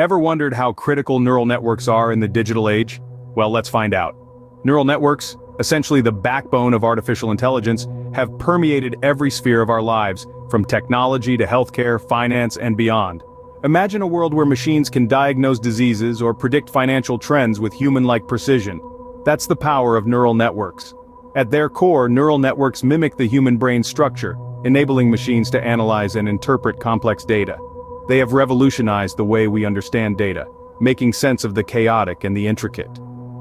Ever wondered how critical neural networks are in the digital age? Well, let's find out. Neural networks, essentially the backbone of artificial intelligence, have permeated every sphere of our lives, from technology to healthcare, finance, and beyond. Imagine a world where machines can diagnose diseases or predict financial trends with human-like precision. That's the power of neural networks. At their core, neural networks mimic the human brain's structure, enabling machines to analyze and interpret complex data. They have revolutionized the way we understand data, making sense of the chaotic and the intricate.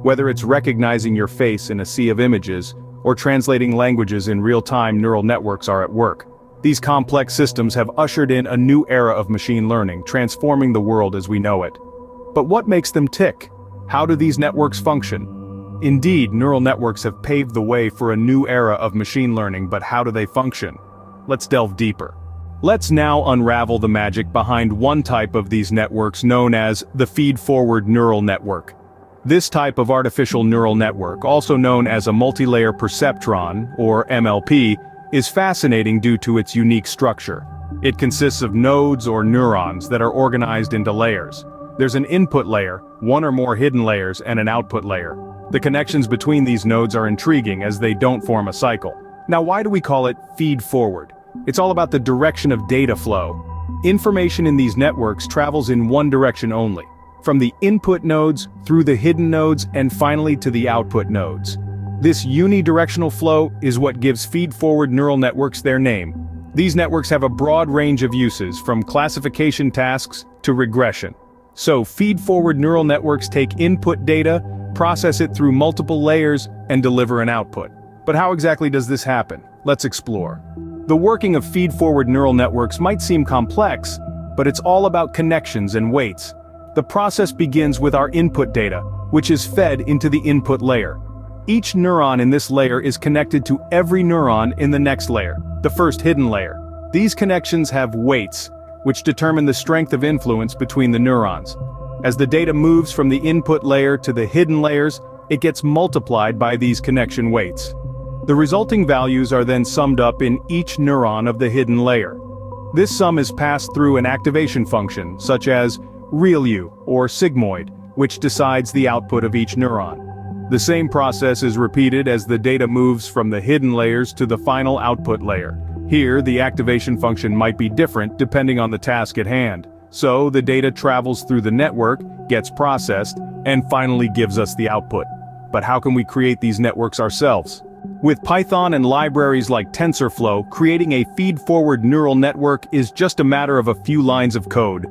Whether it's recognizing your face in a sea of images, or translating languages in real time, neural networks are at work. These complex systems have ushered in a new era of machine learning, transforming the world as we know it. But what makes them tick? How do these networks function? Indeed, neural networks have paved the way for a new era of machine learning, but how do they function? Let's delve deeper. Let's now unravel the magic behind one type of these networks known as the feed-forward neural network. This type of artificial neural network, also known as a multilayer perceptron, or MLP, is fascinating due to its unique structure. It consists of nodes or neurons that are organized into layers. There's an input layer, one or more hidden layers, and an output layer. The connections between these nodes are intriguing as they don't form a cycle. Now, why do we call it feed-forward? It's all about the direction of data flow. Information in these networks travels in one direction only, from the input nodes, through the hidden nodes, and finally to the output nodes. This unidirectional flow is what gives feed-forward neural networks their name. These networks have a broad range of uses, from classification tasks to regression. So, feed-forward neural networks take input data, process it through multiple layers, and deliver an output. But how exactly does this happen? Let's explore. The working of feed-forward neural networks might seem complex, but it's all about connections and weights. The process begins with our input data, which is fed into the input layer. Each neuron in this layer is connected to every neuron in the next layer, the first hidden layer. These connections have weights, which determine the strength of influence between the neurons. As the data moves from the input layer to the hidden layers, it gets multiplied by these connection weights. The resulting values are then summed up in each neuron of the hidden layer. This sum is passed through an activation function, such as ReLU or sigmoid, which decides the output of each neuron. The same process is repeated as the data moves from the hidden layers to the final output layer. Here, the activation function might be different depending on the task at hand. So, the data travels through the network, gets processed, and finally gives us the output. But how can we create these networks ourselves? With Python and libraries like TensorFlow, creating a feed-forward neural network is just a matter of a few lines of code.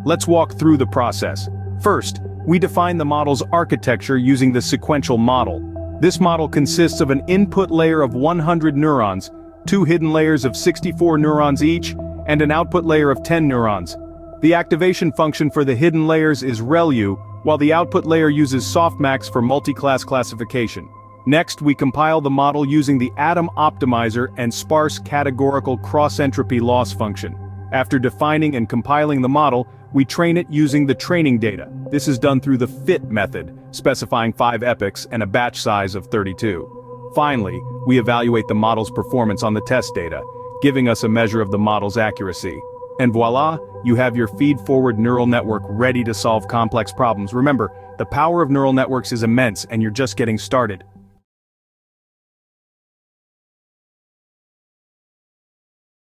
Let's walk through the process. First, we define the model's architecture using the sequential model. This model consists of an input layer of 100 neurons, two hidden layers of 64 neurons each, and an output layer of 10 neurons. The activation function for the hidden layers is ReLU, while the output layer uses softmax for multi-class classification. Next, we compile the model using the Atom Optimizer and sparse categorical cross-entropy loss function. After defining and compiling the model, we train it using the training data. This is done through the fit method, specifying 5 epochs and a batch size of 32. Finally, we evaluate the model's performance on the test data, giving us a measure of the model's accuracy. And voila, you have your feed-forward neural network ready to solve complex problems. Remember, the power of neural networks is immense and you're just getting started.